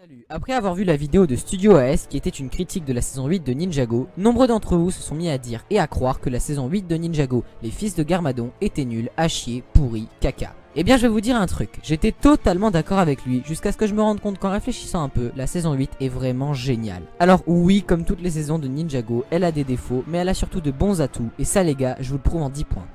Salut, après avoir vu la vidéo de Studio AS qui était une critique de la saison 8 de Ninjago, nombreux d'entre vous se sont mis à dire et à croire que la saison 8 de Ninjago, les fils de Garmadon, était nulle, à chier, pourri, caca. Eh bien je vais vous dire un truc, j'étais totalement d'accord avec lui jusqu'à ce que je me rende compte qu'en réfléchissant un peu, la saison 8 est vraiment géniale. Alors oui, comme toutes les saisons de Ninjago, elle a des défauts, mais elle a surtout de bons atouts, et ça les gars, je vous le prouve en 10 points.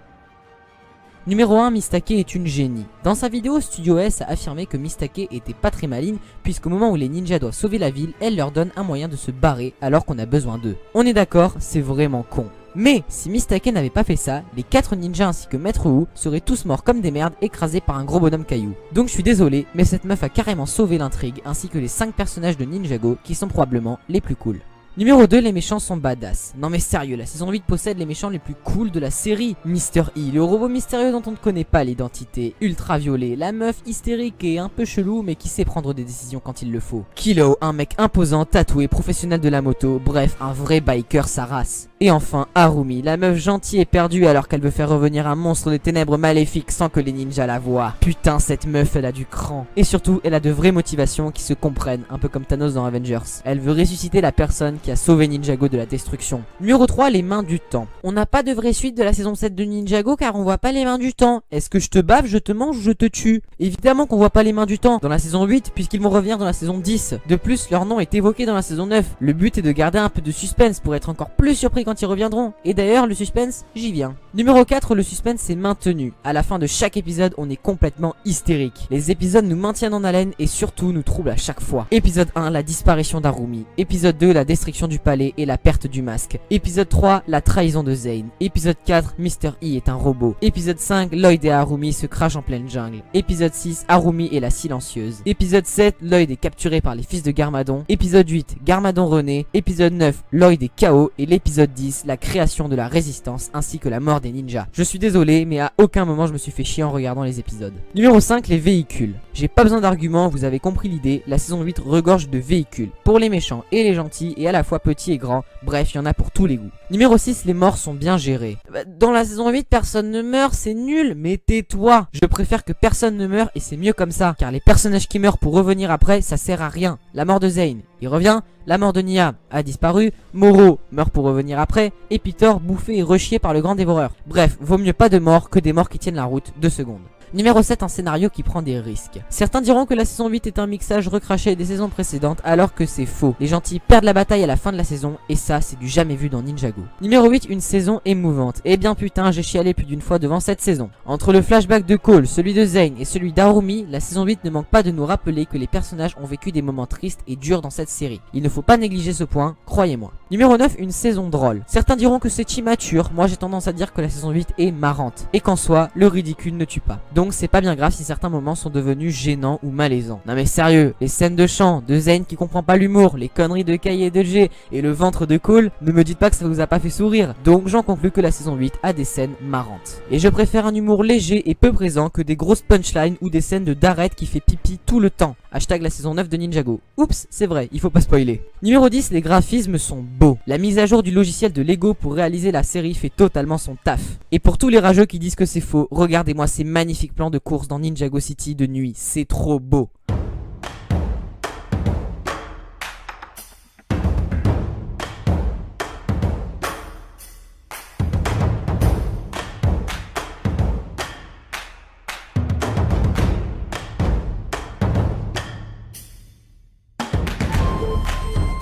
Numéro 1, Mistake est une génie. Dans sa vidéo, Studio S a affirmé que Mistake était pas très maligne, puisqu'au moment où les ninjas doivent sauver la ville, elle leur donne un moyen de se barrer alors qu'on a besoin d'eux. On est d'accord, c'est vraiment con. Mais si Mistake n'avait pas fait ça, les 4 ninjas ainsi que Maître Wu seraient tous morts comme des merdes écrasés par un gros bonhomme caillou. Donc je suis désolé, mais cette meuf a carrément sauvé l'intrigue ainsi que les 5 personnages de Ninjago qui sont probablement les plus cool. Numéro 2, les méchants sont badass. Non mais sérieux, la saison 8 possède les méchants les plus cool de la série. Mr. E, le robot mystérieux dont on ne connaît pas l'identité. Ultraviolet, la meuf hystérique et un peu chelou mais qui sait prendre des décisions quand il le faut. Kilo, un mec imposant, tatoué, professionnel de la moto, bref, un vrai biker sa race. Et enfin, Harumi, la meuf gentille et perdue alors qu'elle veut faire revenir un monstre des ténèbres maléfiques sans que les ninjas la voient. Putain, cette meuf, elle a du cran. Et surtout, elle a de vraies motivations qui se comprennent, un peu comme Thanos dans Avengers. Elle veut ressusciter la personne qui a sauvé Ninjago de la destruction. Numéro 3, les mains du temps. On n'a pas de vraie suite de la saison 7 de Ninjago car on voit pas les mains du temps. Est-ce que je te bave, je te mange ou je te tue? Évidemment qu'on voit pas les mains du temps dans la saison 8 puisqu'ils vont revenir dans la saison 10. De plus, leur nom est évoqué dans la saison 9. Le but est de garder un peu de suspense pour être encore plus surpris quand ils reviendront. Et d'ailleurs, le suspense, j'y viens. Numéro 4, le suspense est maintenu. À la fin de chaque épisode, on est complètement hystérique. Les épisodes nous maintiennent en haleine et surtout nous troublent à chaque fois. Épisode 1, la disparition d'Harumi. Épisode 2, la destruction du palais et la perte du masque. Épisode 3, la trahison de Zane. Épisode 4, Mr. E est un robot. Épisode 5, Lloyd et Harumi se crachent en pleine jungle. Épisode 6, Harumi est la silencieuse. Épisode 7, Lloyd est capturé par les fils de Garmadon. Épisode 8, Garmadon renaît. Épisode 9, Lloyd est KO. Et l'épisode 10, la création de la résistance ainsi que la mort des ninjas. Je suis désolé, mais à aucun moment je me suis fait chier en regardant les épisodes. Numéro 5, les véhicules. J'ai pas besoin d'arguments, vous avez compris l'idée, la saison 8 regorge de véhicules. Pour les méchants et les gentils, et à la fois petits et grands, bref, il y en a pour tous les goûts. Numéro 6, les morts sont bien gérés. Dans la saison 8, personne ne meurt, c'est nul, mais tais-toi. Je préfère que personne ne meure et c'est mieux comme ça, car les personnages qui meurent pour revenir après, ça sert à rien. La mort de Zane, il revient. La mort de Nya a disparu, Moro meurt pour revenir après, et Peter bouffé et rechié par le grand dévoreur. Bref, vaut mieux pas de morts que des morts qui tiennent la route 2 secondes. Numéro 7, un scénario qui prend des risques. Certains diront que la saison 8 est un mixage recraché des saisons précédentes alors que c'est faux. Les gentils perdent la bataille à la fin de la saison et ça c'est du jamais vu dans Ninjago. Numéro 8, une saison émouvante. Eh bien putain, j'ai chialé plus d'une fois devant cette saison. Entre le flashback de Cole, celui de Zane et celui d'Harumi, la saison 8 ne manque pas de nous rappeler que les personnages ont vécu des moments tristes et durs dans cette série. Il ne faut pas négliger ce point, croyez-moi. Numéro 9, une saison drôle. Certains diront que c'est immature, moi j'ai tendance à dire que la saison 8 est marrante. Et qu'en soi, le ridicule ne tue pas. Donc c'est pas bien grave si certains moments sont devenus gênants ou malaisants. Non mais sérieux, les scènes de chant, de Zane qui comprend pas l'humour, les conneries de Kai et de Jay et le ventre de Cole, ne me dites pas que ça vous a pas fait sourire. Donc j'en conclus que la saison 8 a des scènes marrantes. Et je préfère un humour léger et peu présent que des grosses punchlines ou des scènes de Darret qui fait pipi tout le temps. Hashtag la saison 9 de Ninjago. Oups, c'est vrai, il faut pas spoiler. Numéro 10, les graphismes sont beaux. La mise à jour du logiciel de Lego pour réaliser la série fait totalement son taf. Et pour tous les rageux qui disent que c'est faux, regardez-moi ces magnifiques plans de course dans Ninjago City de nuit, c'est trop beau.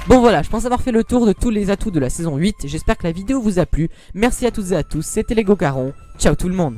Bon voilà, je pense avoir fait le tour de tous les atouts de la saison 8, j'espère que la vidéo vous a plu, merci à toutes et à tous, c'était les Gocarons, ciao tout le monde.